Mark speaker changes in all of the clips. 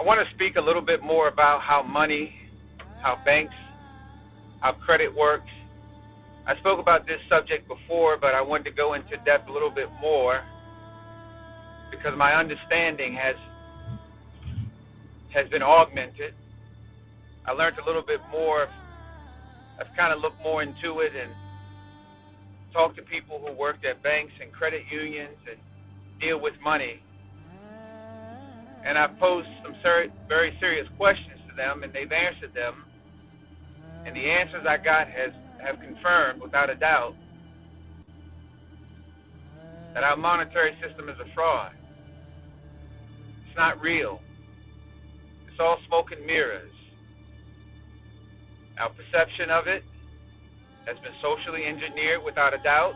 Speaker 1: I want to speak a little bit more about how money, how banks, how credit works. I spoke about this subject before, but I wanted to go into depth a little bit more because my understanding has been augmented. I learned a little bit more. I've kind of looked more into it and talked to people who worked at banks and credit unions and deal with money. And I've posed some very serious questions to them, and they've answered them. And the answers I got have confirmed, without a doubt, that our monetary system is a fraud. It's not real. It's all smoke and mirrors. Our perception of it has been socially engineered, without a doubt,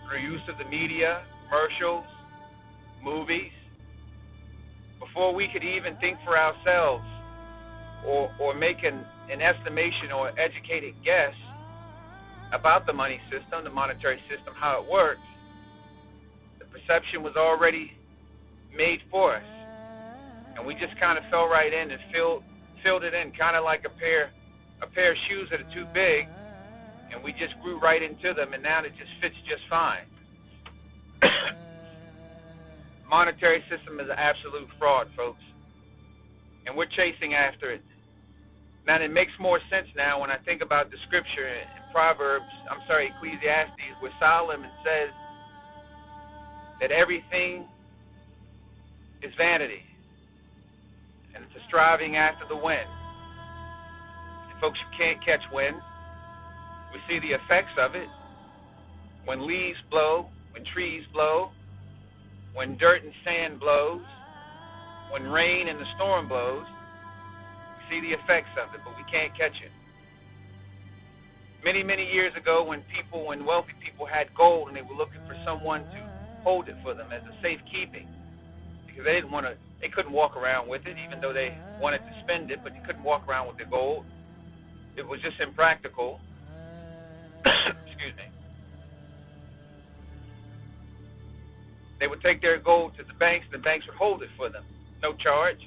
Speaker 1: through use of the media, commercials, movies. Before we could even think for ourselves or make an estimation or educated guess about the money system, the monetary system, how it works, the perception was already made for us. And we just kind of fell right in and filled it in, kind of like a pair of shoes that are too big, and we just grew right into them, and now it just fits just fine. Monetary system is an absolute fraud, folks, and we're chasing after it. Now, it makes more sense now when I think about the scripture in Ecclesiastes, where Solomon says that everything is vanity, and it's a striving after the wind. And folks, you can't catch wind. We see the effects of it when leaves blow, when trees blow, when dirt and sand blows, when rain and the storm blows. We see the effects of it, but we can't catch it. Many, many years ago, when wealthy people had gold and they were looking for someone to hold it for them as a safekeeping, because they couldn't walk around with it, even though they wanted to spend it, but they couldn't walk around with the gold. It was just impractical. Excuse me. They would take their gold to the banks, and the banks would hold it for them, no charge.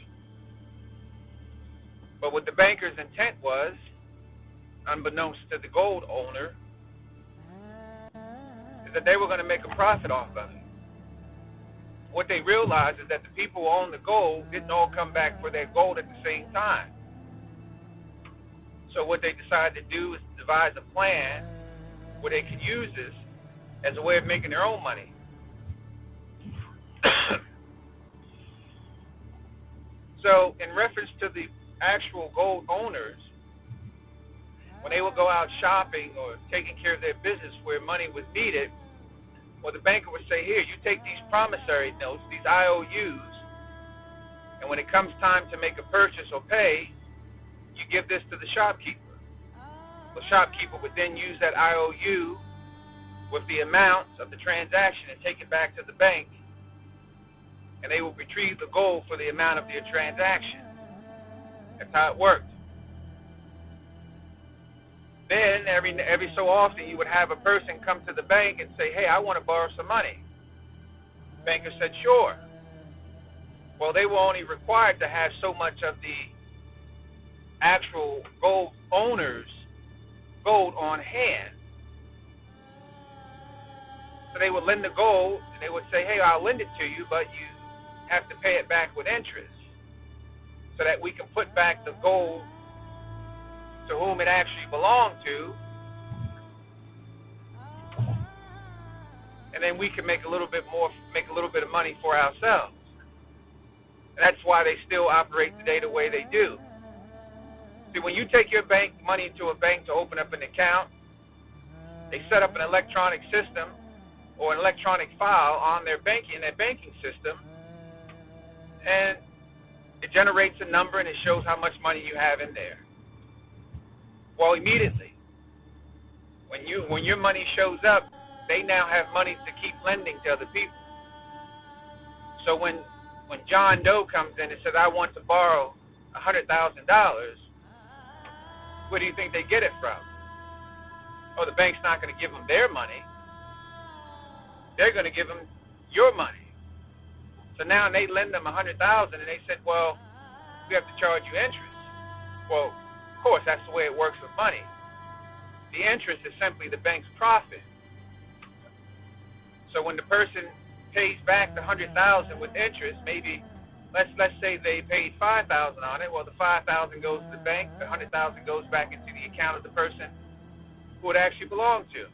Speaker 1: But what the banker's intent was, unbeknownst to the gold owner, is that they were going to make a profit off of it. What they realized is that the people who owned the gold didn't all come back for their gold at the same time. So what they decided to do is devise a plan where they could use this as a way of making their own money. So in reference to the actual gold owners, when they would go out shopping or taking care of their business where money was needed, well, the banker would say, here, you take these promissory notes, these IOUs, and when it comes time to make a purchase or pay, you give this to the shopkeeper. The shopkeeper would then use that IOU with the amount of the transaction and take it back to the bank, and they would retrieve the gold for the amount of their transaction. That's how it worked. Then, every so often, you would have a person come to the bank and say, hey, I want to borrow some money. The banker said, sure. Well, they were only required to have so much of the actual gold owner's gold on hand. So they would lend the gold, and they would say, hey, I'll lend it to you, but you have to pay it back with interest so that we can put back the gold to whom it actually belonged to, and then we can make a little bit of money for ourselves. And that's why they still operate today the way they do. See, when you take your bank money to a bank to open up an account, they set up an electronic system or an electronic file on their banking system, and it generates a number and it shows how much money you have in there. Well, immediately, when your money shows up, they now have money to keep lending to other people. So when John Doe comes in and says, I want to borrow $100,000, where do you think they get it from? Oh, the bank's not going to give them their money. They're going to give them your money. So now they lend them $100,000, and they said, well, we have to charge you interest. Well, of course, that's the way it works with money. The interest is simply the bank's profit. So when the person pays back the $100,000 with interest, maybe let's say they paid $5,000 on it. Well, the $5,000 goes to the bank, the $100,000 goes back into the account of the person who it actually belonged to.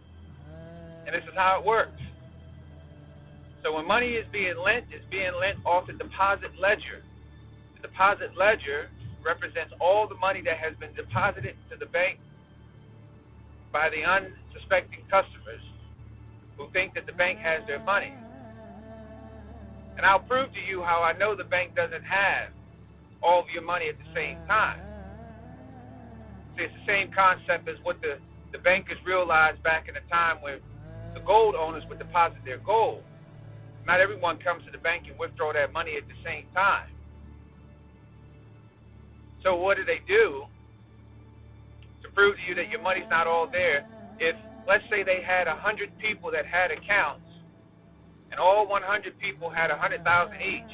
Speaker 1: And this is how it works. So when money is being lent, it's being lent off the deposit ledger. The deposit ledger represents all the money that has been deposited to the bank by the unsuspecting customers who think that the bank has their money. And I'll prove to you how I know the bank doesn't have all of your money at the same time. See, it's the same concept as what the bankers realized back in the time when the gold owners would deposit their gold. Not everyone comes to the bank and withdraw their money at the same time. So what do? To prove to you that your money's not all there, if, let's say they had 100 people that had accounts, and all 100 people had $100,000 each,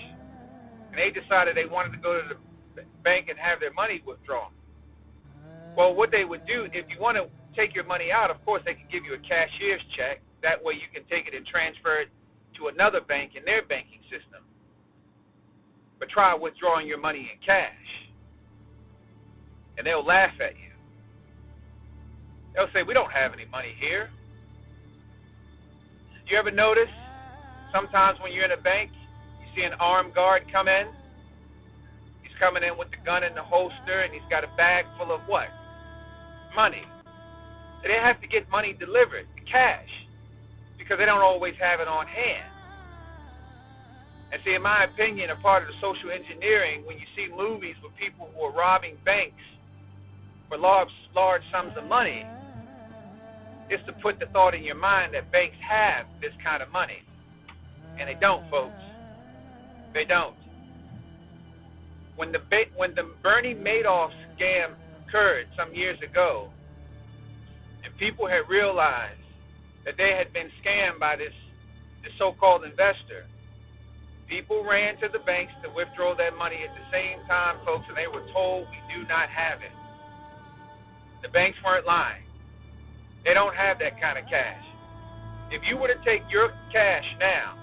Speaker 1: and they decided they wanted to go to the bank and have their money withdrawn. Well, what they would do, if you want to take your money out, of course, they can give you a cashier's check. That way you can take it and transfer it to another bank in their banking system. But try withdrawing your money in cash, and they'll laugh at you. They'll say, we don't have any money here. You ever notice sometimes when you're in a bank, you see an armed guard come in? He's coming in with the gun in the holster, and he's got a bag full of what? Money. So they have to get money delivered, cash, because they don't always have it on hand. And see, in my opinion, a part of the social engineering, when you see movies with people who are robbing banks for large sums of money, is to put the thought in your mind that banks have this kind of money. And they don't, folks. They don't. When the Bernie Madoff scam occurred some years ago, and people had realized that they had been scammed by this so-called investor, people ran to the banks to withdraw their money at the same time, folks, and they were told, we do not have it. The banks weren't lying. They don't have that kind of cash. If you were to take your cash now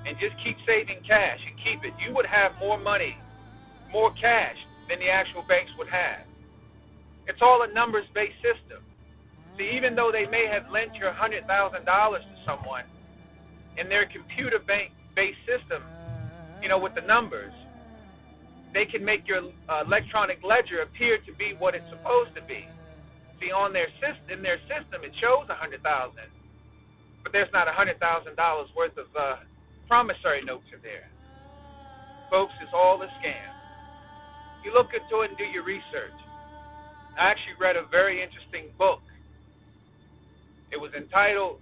Speaker 1: and just keep saving cash and keep it, you would have more money, more cash than the actual banks would have. It's all a numbers-based system. See, even though they may have lent your $100,000 to someone, in their computer-based system, with the numbers, they can make your electronic ledger appear to be what it's supposed to be. See, in their system, it shows $100,000, but there's not $100,000 worth of promissory notes in there. Folks, it's all a scam. You look into it and do your research. I actually read a very interesting book. It was entitled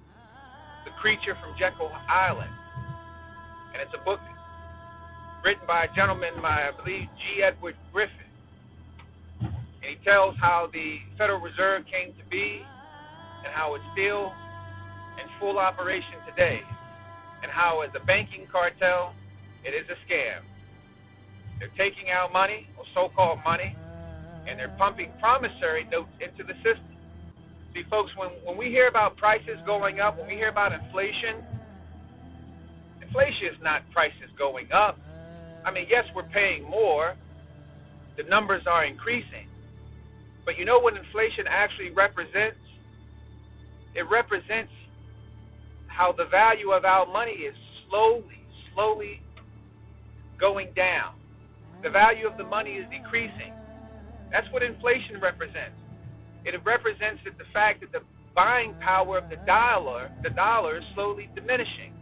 Speaker 1: The Creature from Jekyll Island, and it's a book written by a gentleman, I believe, G. Edward Griffin. And he tells how the Federal Reserve came to be and how it's still in full operation today, and how as a banking cartel, it is a scam. They're taking out money, or so-called money, and they're pumping promissory notes into the system. See, folks, when we hear about prices going up, when we hear about inflation is not prices going up. I mean, yes, we're paying more. The numbers are increasing. But you know what inflation actually represents? It represents how the value of our money is slowly going down. The value of the money is decreasing. That's what inflation represents. It represents the fact that the buying power of the dollar is slowly diminishing.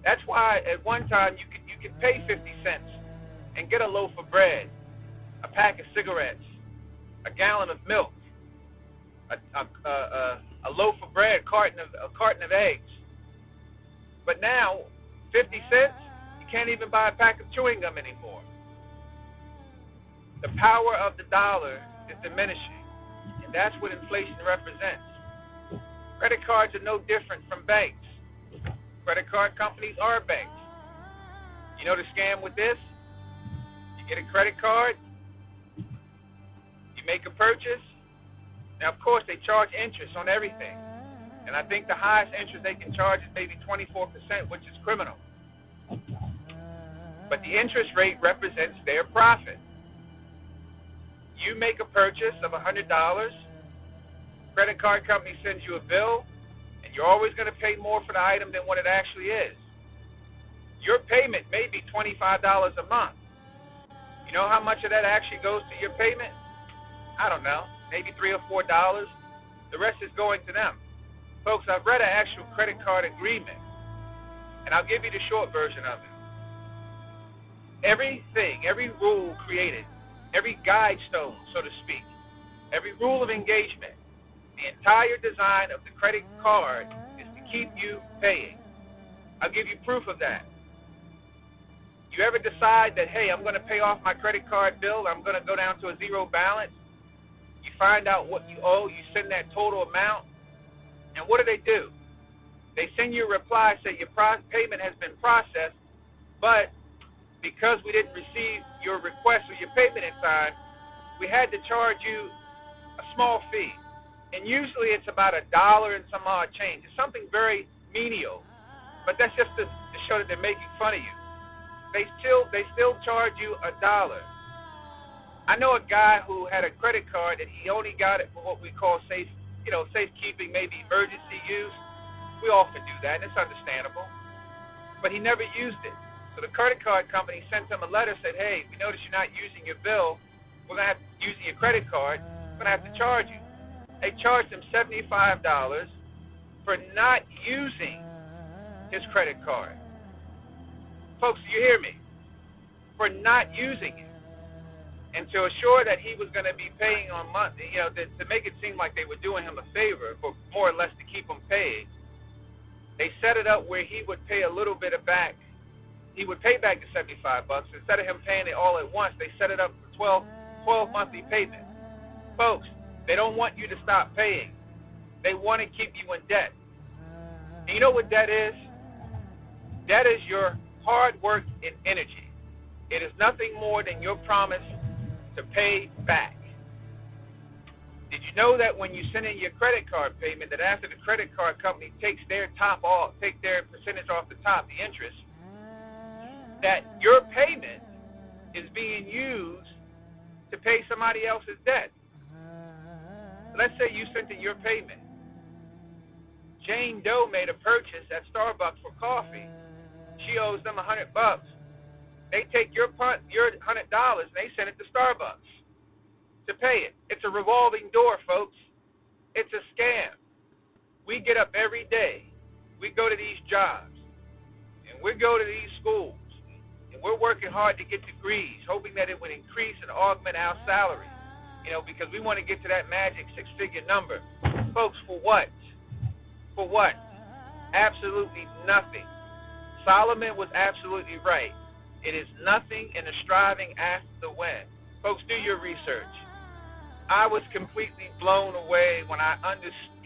Speaker 1: That's why at one time you could pay 50 cents and get a loaf of bread, a pack of cigarettes, a gallon of milk, a loaf of bread, a carton of eggs. But now, 50 cents, you can't even buy a pack of chewing gum anymore. The power of the dollar is diminishing, and that's what inflation represents. Credit cards are no different from banks. Credit card companies are banks. You know the scam with this? You get a credit card, you make a purchase. Now, of course, they charge interest on everything. And I think the highest interest they can charge is maybe 24%, which is criminal. But the interest rate represents their profit. You make a purchase of $100, credit card company sends you a bill, and you're always going to pay more for the item than what it actually is. Your payment may be $25 a month. You know how much of that actually goes to your payment? I don't know, maybe $3 or $4. The rest is going to them. Folks, I've read an actual credit card agreement, and I'll give you the short version of it. Everything, every rule created, every guide stone, so to speak, every rule of engagement, the entire design of the credit card is to keep you paying. I'll give you proof of that. You ever decide that, hey, I'm going to pay off my credit card bill, I'm going to go down to a zero balance, you find out what you owe, you send that total amount, and what do? They send you a reply, say your payment has been processed, but because we didn't receive your request or your payment in time, we had to charge you a small fee. And usually it's about $1 and some odd change. It's something very menial. But that's just to show that they're making fun of you. They still charge you $1. I know a guy who had a credit card that he only got it for what we call safekeeping, maybe emergency use. We often do that, and it's understandable. But he never used it. So the credit card company sent him a letter, said, hey, we noticed you're not using your bill. We're going to have to use your credit card. We're going to have to charge you. They charged him $75 for not using his credit card. Folks, do you hear me? For not using it. And to assure that he was going to be paying on monthly, to make it seem like they were doing him a favor, for more or less to keep him paid, they set it up where he would pay a little bit of back. He would pay back the $75. Instead of him paying it all at once, they set it up for 12 monthly payments. Folks, they don't want you to stop paying. They want to keep you in debt. And you know what debt is? Debt is your hard work and energy. It is nothing more than your promise to pay back. Did you know that when you send in your credit card payment, that after the credit card company takes their percentage off the top, the interest, that your payment is being used to pay somebody else's debt? Let's say you sent in your payment. Jane Doe made a purchase at Starbucks for coffee. She owes them $100. They take your $100 and they send it to Starbucks to pay it. It's a revolving door, folks. It's a scam. We get up every day. We go to these jobs, and we go to these schools, and we're working hard to get degrees, hoping that it would increase and augment our salary, because we want to get to that magic six-figure number. Folks, for what? For what? Absolutely nothing. Solomon was absolutely right. It is nothing in the striving after the wind. Folks, do your research. I was completely blown away when I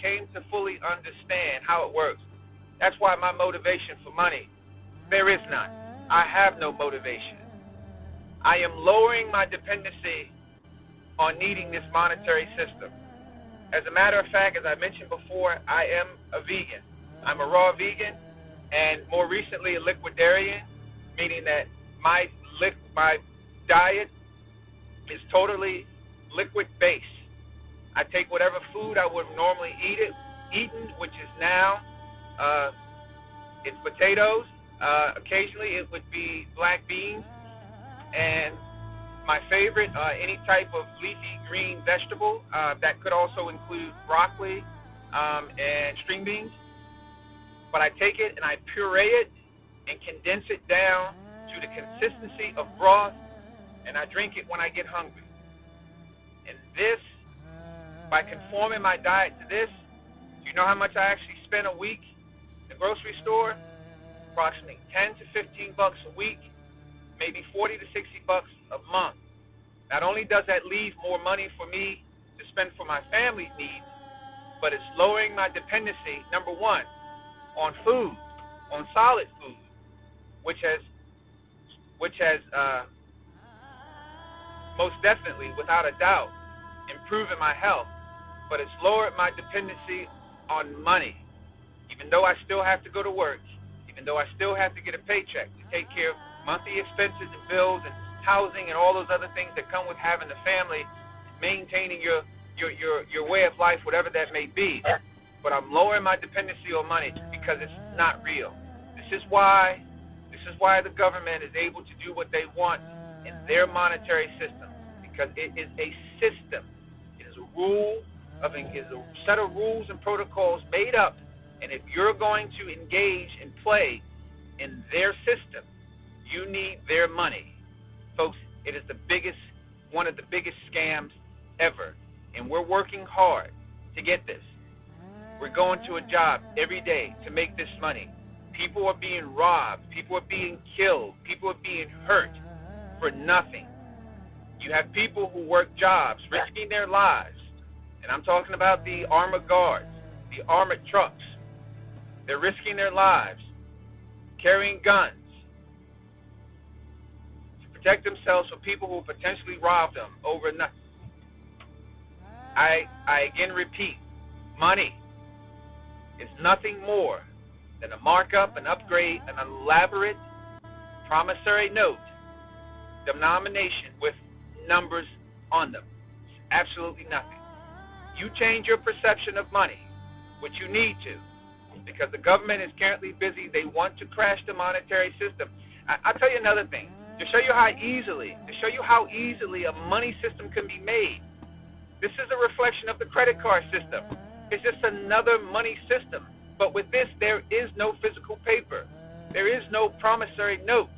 Speaker 1: came to fully understand how it works. That's why my motivation for money, there is none. I have no motivation. I am lowering my dependency on needing this monetary system. As a matter of fact, as I mentioned before, I am a vegan. I'm a raw vegan, and more recently a liquidarian, meaning that my diet is totally liquid-based. I take whatever food I would normally eaten, which is now it's potatoes. Occasionally it would be black beans, and my favorite, any type of leafy green vegetable. That could also include broccoli and string beans. But I take it and I puree it and condense it down to the consistency of broth, and I drink it when I get hungry. And this, by conforming my diet to this, do you know how much I actually spend a week in the grocery store? Approximately $10 to $15 a week, maybe $40 to $60 a month. Not only does that leave more money for me to spend for my family's needs, but it's lowering my dependency, number one, on food, on solid food, which has which has most definitely, without a doubt, improving my health, but it's lowered my dependency on money. Even though I still have to go to work, even though I still have to get a paycheck to take care of monthly expenses and bills and housing and all those other things that come with having a family, maintaining your way of life, whatever that may be. But I'm lowering my dependency on money because it's not real. This is why the government is able to do what they want in their monetary system, because it is a system. It is a set of rules and protocols made up, and if you're going to engage and play in their system, you need their money. Folks, it is one of the biggest scams ever, and we're working hard to get this. We're going to a job every day to make this money. People are being robbed. People are being killed. People are being hurt for nothing. You have people who work jobs, risking their lives. And I'm talking about the armored guards, the armored trucks. They're risking their lives, carrying guns to protect themselves from people who will potentially rob them over nothing. I again repeat, money is nothing more than a markup, an upgrade, an elaborate promissory note denomination with numbers on them. It's absolutely nothing. You change your perception of money, which you need to, because the government is currently busy. They want to crash the monetary system. I'll tell you another thing. To show you how easily a money system can be made. This is a reflection of the credit card system. It's just another money system. But with this, there is no physical paper. There is no promissory note.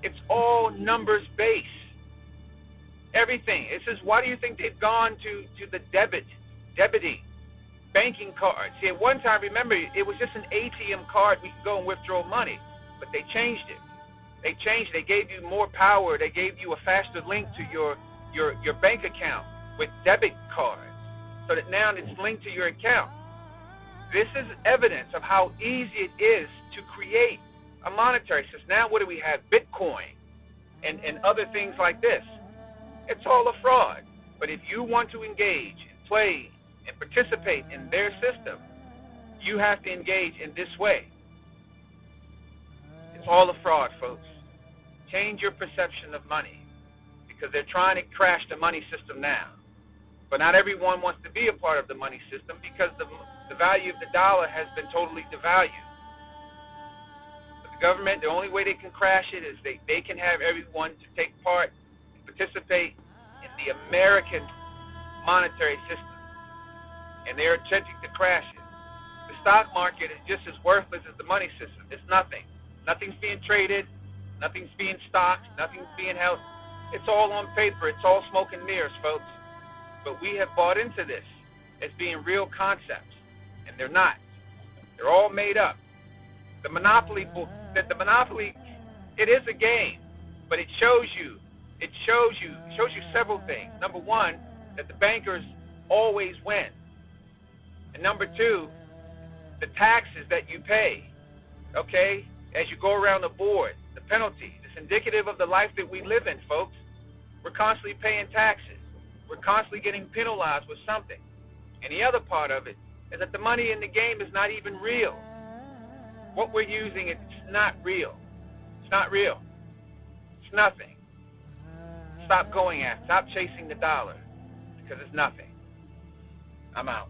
Speaker 1: It's all numbers based. Everything. It says, why do you think they've gone to the debiting, banking cards? See, at one time, remember, it was just an ATM card. We could go and withdraw money. But they changed it. They gave you more power. They gave you a faster link to your bank account with debit cards, so that now it's linked to your account. This is evidence of how easy it is to create a monetary system. Now what do we have? Bitcoin and other things like this. It's all a fraud. But if you want to engage and play and participate in their system, you have to engage in this way. It's all a fraud, folks. Change your perception of money, because they're trying to crash the money system now. But not everyone wants to be a part of the money system, because the value of the dollar has been totally devalued. But the government, the only way they can crash it is they can have everyone to take part and participate in the American monetary system. And they're attempting to crash it. The stock market is just as worthless as the money system. It's nothing. Nothing's being traded. Nothing's being stocked. Nothing's being held. It's all on paper. It's all smoke and mirrors, folks. But we have bought into this as being real concepts, and they're not. They're all made up. The monopoly, it is a game, but it shows you several things. Number one, that the bankers always win, and number two, the taxes that you pay. Okay, as you go around the board, the penalty. It's indicative of the life that we live in, folks. We're constantly paying taxes. We're constantly getting penalized with something. And the other part of it is that the money in the game is not even real. What we're using, it's not real. It's not real. It's nothing. Stop going after. Stop chasing the dollar, because it's nothing. I'm out.